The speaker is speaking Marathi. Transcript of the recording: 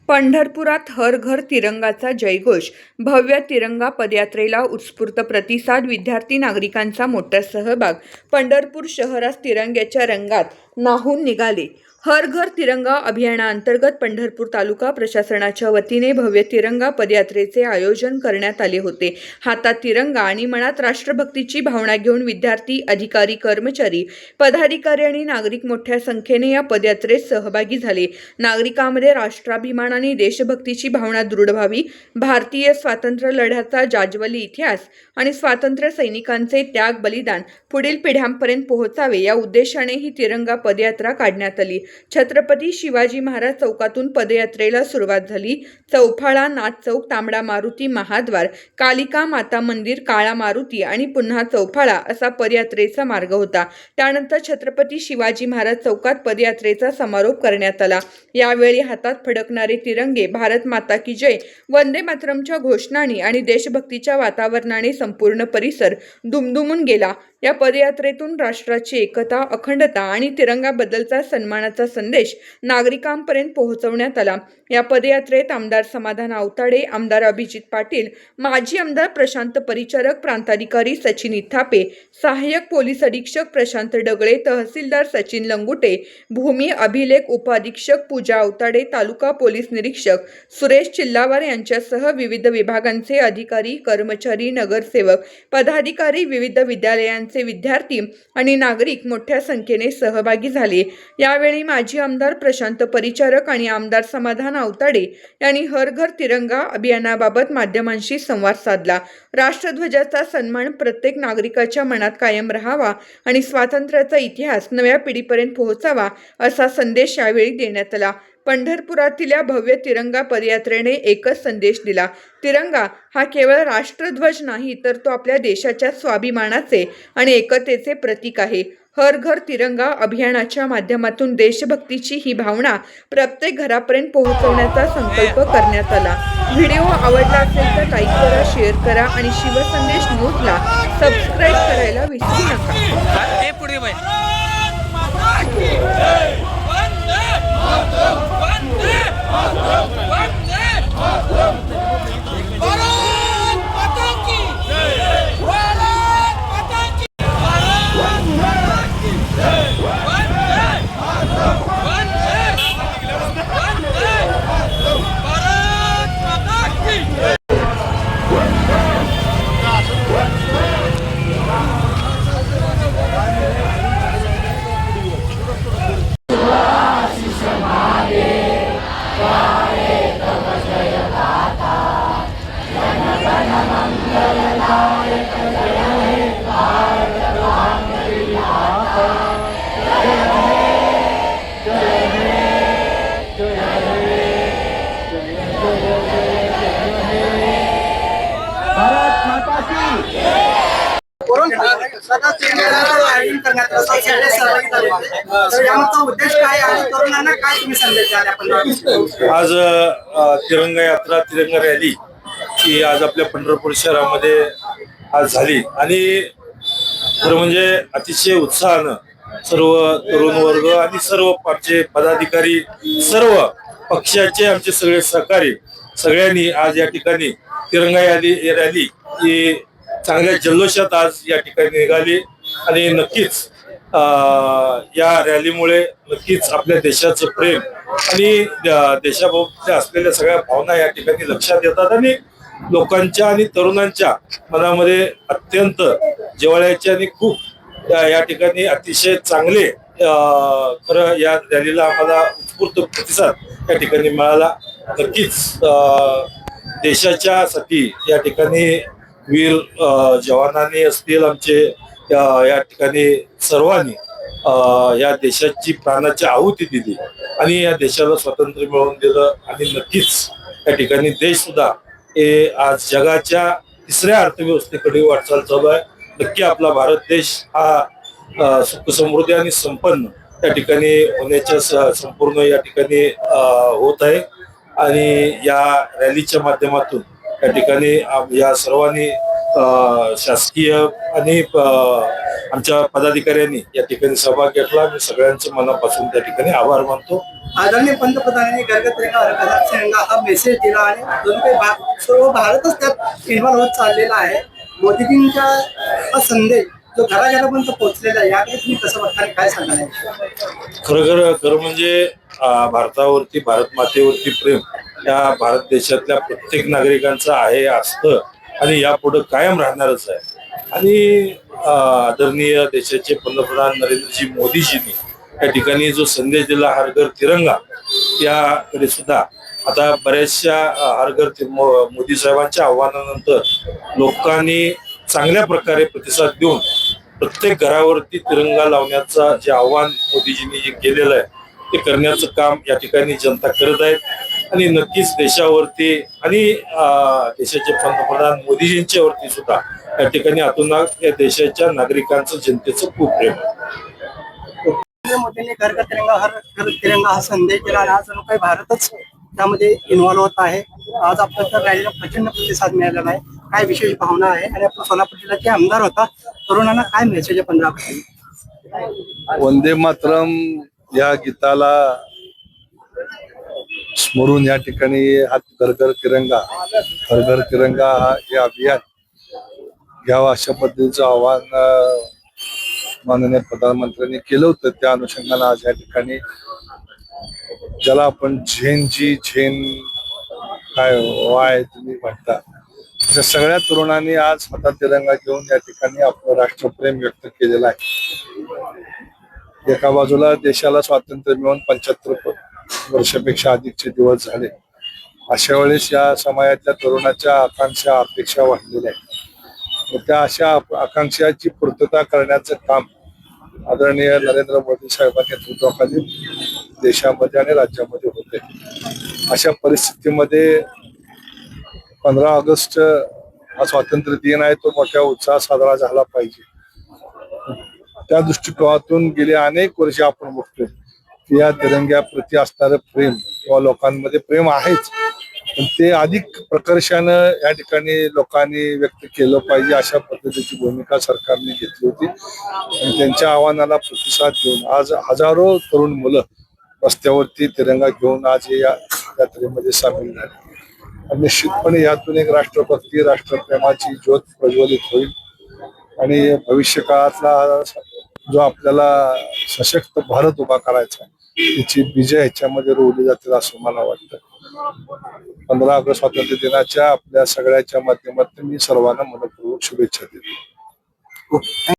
पंढरपुरात हर घर तिरंगाचा जयघोष, भव्य तिरंगा पदयात्रेला उत्स्फूर्त प्रतिसाद, विद्यार्थी नागरिकांचा मोठा सहभाग. पंढरपूर शहरात तिरंग्याच्या रंगात न्हाऊन निघाले. हर घर तिरंगा अभियानाअंतर्गत पंढरपूर तालुका प्रशासनाच्या वतीने भव्य तिरंगा पदयात्रेचे आयोजन करण्यात आले होते. हातात तिरंगा आणि मनात राष्ट्रभक्तीची भावना घेऊन विद्यार्थी, अधिकारी, कर्मचारी, पदाधिकारी आणि नागरिक मोठ्या संख्येने या पदयात्रेत सहभागी झाले. नागरिकांमध्ये राष्ट्राभिमान आणि देशभक्तीची भावना दृढ व्हावी, भारतीय स्वातंत्र्य लढ्याचा जाज्वल्य इतिहास आणि स्वातंत्र्य सैनिकांचे त्याग बलिदान पुढील पिढ्यांपर्यंत पोहोचावे या उद्देशाने ही तिरंगा पदयात्रा काढण्यात आली. छत्रपती शिवाजी महाराज चौकातून पदयात्रेला सुरुवात झाली. चौफाळा, नाथ चौक, तांबडा मारुती महाद्वार, कालिका माता मंदिर, काळा मारुती आणि पुन्हा चौफाळा असा पदयात्रेचा मार्ग होता. त्यानंतर छत्रपती शिवाजी महाराज चौकात पदयात्रेचा समारोप करण्यात आला. यावेळी हातात फडकणारे तिरंगे, भारत माता की जय, वंदे मातरमच्या घोषणांनी आणि देशभक्तीच्या वातावरणाने संपूर्ण परिसर दुमदुमून गेला. या पदयात्रेतून राष्ट्राची एकता, अखंडता आणि तिरंगाबद्दलचा सन्मानाचा संदेश नागरिकांपर्यंत पोहोचवण्यात आला. या पदयात्रेत आमदार समाधान आवताडे, आमदार अभिजित पाटील, माजी आमदार प्रशांत परिचारक, प्रांताधिकारी सचिन इथापे, सहाय्यक पोलीस अधीक्षक प्रशांत डगळे, तहसीलदार सचिन लंगुटे, भूमी अभिलेख उपअधीक्षक पूजा आवताडे, तालुका पोलीस निरीक्षक सुरेश चिल्लावार यांच्यासह विविध विभागांचे अधिकारी, कर्मचारी, नगरसेवक, पदाधिकारी, विविध विद्यालयांचे विद्यार्थी आणि नागरिक मोठ्या संख्येने सहभागी झाले. यावेळी माजी आमदार प्रशांत परिचारक आणि आमदार समाधान आवताडे यांनी हर घर तिरंगा अभियानाबाबत माध्यमांशी संवाद साधला. राष्ट्रध्वजाचा सन्मान प्रत्येक नागरिकाच्या मनात कायम राहावा आणि स्वातंत्र्याचा इतिहास नव्या पिढीपर्यंत पोहोचावा असा संदेश यावेळी देण्यात आला. पंढरपुरातील या भव्य तिरंगा पदयात्रेने एकच संदेश दिला. तिरंगा हा केवळ राष्ट्रध्वज नाही, तर तो आपल्या देशाच्या स्वाभिमानाचे आणि एकतेचे प्रतीक आहे. हर घर तिरंगा अभियानाच्या माध्यमातून देशभक्तीची ही भावना प्रत्येक घरापर्यंत पोहोचवण्याचा संकल्प करण्यात आला. व्हिडिओ आवडला असेल तर लाईक करा, शेअर करा आणि शिवसंदेश न्यूजला सबस्क्राईब करायला विसरू नका. आज तिरंगा यात्रा, तिरंगा रॅली ही आज आपल्या पंढरपूर शहरामध्ये आज झाली आणि खरं म्हणजे अतिशय उत्साहानं सर्व तरुण वर्ग आणि सर्व पक्षाचे पदाधिकारी, सर्व पक्षाचे आमचे सगळे सहकारी सगळ्यांनी आज या ठिकाणी तिरंगा रॅली ही चांगल्या जल्लोषात आज या ठिकाणी निघाली आणि नक्कीच या रॅलीमुळे नक्कीच आपल्या देशाचं प्रेम आणि देशाभोवती असलेल्या सगळ्या भावना या ठिकाणी लक्षात येतात आणि लोकांच्या आणि तरुणांच्या मनामध्ये अत्यंत जिव्हाळ्याचे आणि खूप या ठिकाणी अतिशय चांगले खरं या रॅलीला आम्हाला उत्स्फूर्त प्रतिसाद या ठिकाणी मिळाला. नक्कीच देशाच्या साठी या ठिकाणी वीर जवानांनी असतील आमचे या ठिकाणी सर्वांनी या देशाची प्राणाची आहुती दिली आणि या देशाला स्वातंत्र्य मिळवून दिलं आणि नक्कीच या ठिकाणी देश सुद्धा हे आज जगाच्या तिसऱ्या अर्थव्यवस्थेकडे वाटचाल चालू आहे. नक्की आपला भारत देश हा सुख समृद्धी आणि संपन्न या ठिकाणी होण्याच्या संपूर्ण या ठिकाणी होत आहे आणि या रॅलीच्या माध्यमातून या ठिकाणी या सर्वांनी शासकीय आणि आमच्या पदाधिकाऱ्यांनी या ठिकाणी सहभाग घेतला. मी सगळ्यांचे मनापासून त्या ठिकाणी आभार मानतो. आदरणीय पंतप्रधानांनी घर घर तिरंगा हा मेसेज दिला आणि जणू काही सर्व भारतच त्यात इन्व्हॉल्व होत चाललेला आहे. मोदीजींचा हा संदेश जो घराघरापर्यंत पोहोचलेला आहे, याकडे तुम्ही कसं बघता आणि काय सांगाल? खरं म्हणजे भारतावरती, भारत मातेवरती प्रेम या भारत देशातल्या प्रत्येक नागरिकांचं आहे, असतं आणि यापुढे कायम राहणारच आहे. आणि आदरणीय देशाचे पंतप्रधान नरेंद्रजी मोदीजींनी या ठिकाणी जो संदेश दिला हर घर तिरंगा, त्याकडे सुद्धा आता बऱ्याचशा मोदी साहेबांच्या आव्हानानंतर लोकांनी चांगल्या प्रकारे प्रतिसाद देऊन प्रत्येक घरावरती तिरंगा लावण्याचा जे आव्हान मोदीजींनी जे केलेलं आहे ते करण्याचं काम या ठिकाणी जनता करत आहेत. आणि नक्कीच देशावरती आणि देशाचे पंतप्रधान मोदीजींच्या वरती सुद्धा या ठिकाणी अतोनात या देशाच्या नागरिकांचं, जनतेचं खूप प्रेम आहे. नरेंद्र मोदींनी घर घर तिरंगा हा संदेश दिला आणि आज जणू काही भारतच त्यामध्ये इन्व्हॉल्व होत आहे. आज आपल्याला रॅलीला प्रचंड प्रतिसाद मिळालेला आहे. काय विशेष भावना आहे आणि आपण सोलापूर जिल्ह्याचे आमदार होता, तरुणांना काय मेसेज आहे 15 ऑगस्ट? वंदे मातरम या गीताला स्मरून या ठिकाणी हा घर घर तिरंगा हा हे अभियान घ्यावं अशा पद्धतीचं आवाहन माननीय प्रधानमंत्र्यांनी केलं होतं. त्या अनुषंगाने आज या ठिकाणी ज्याला आपण झेन काय वाय तुम्ही म्हणता, अशा सगळ्या तरुणांनी आज हातात तिरंगा घेऊन या ठिकाणी आपलं राष्ट्रप्रेम व्यक्त केलेलं आहे. एका बाजूला देशाला स्वातंत्र्य मिळून 75 वर्षापेक्षा अधिकचे दिवस झाले. अशा वेळेस या समाजातल्या तरुणाच्या आकांक्षा, अपेक्षा वाढलेल्या आहेत. त्या अशा आकांक्षाची पूर्तता करण्याचं काम आदरणीय नरेंद्र मोदी साहेबांच्या नेतृत्वाखाली देशामध्ये आणि राज्यामध्ये होते. अशा परिस्थितीमध्ये 15 ऑगस्ट हा स्वातंत्र्य दिन आहे, तो मोठ्या उत्साहात साजरा झाला पाहिजे. त्या दृष्टिकोनातून गेली अनेक वर्षे आपण बघतोय की या तिरंग्याप्रती असणारं प्रेम किंवा लोकांमध्ये प्रेम आहेच, पण ते अधिक प्रकर्षानं या ठिकाणी लोकांनी व्यक्त केलं पाहिजे अशा पद्धतीची भूमिका सरकारने घेतली होती. आणि त्यांच्या आव्हानाला प्रतिसाद देऊन आज हजारो तरुण मुलं रस्त्यावरती तिरंगा घेऊन आज या यात्रेमध्ये सामील झाले. आणि निश्चितपणे यातून एक राष्ट्रभक्ती, राष्ट्रप्रेमाची ज्योत प्रज्वलित होईल आणि भविष्य काळातला जो आपल्याला सशक्त भारत उभा करायचा आहे त्याची बीजे ह्याच्यामध्ये रोवली जातील असं मला वाटतं. 15 ऑगस्ट स्वातंत्र्य दिनाच्या आपल्या सगळ्याच्या माध्यमातून मी सर्वांना मनपूर्वक शुभेच्छा देतो.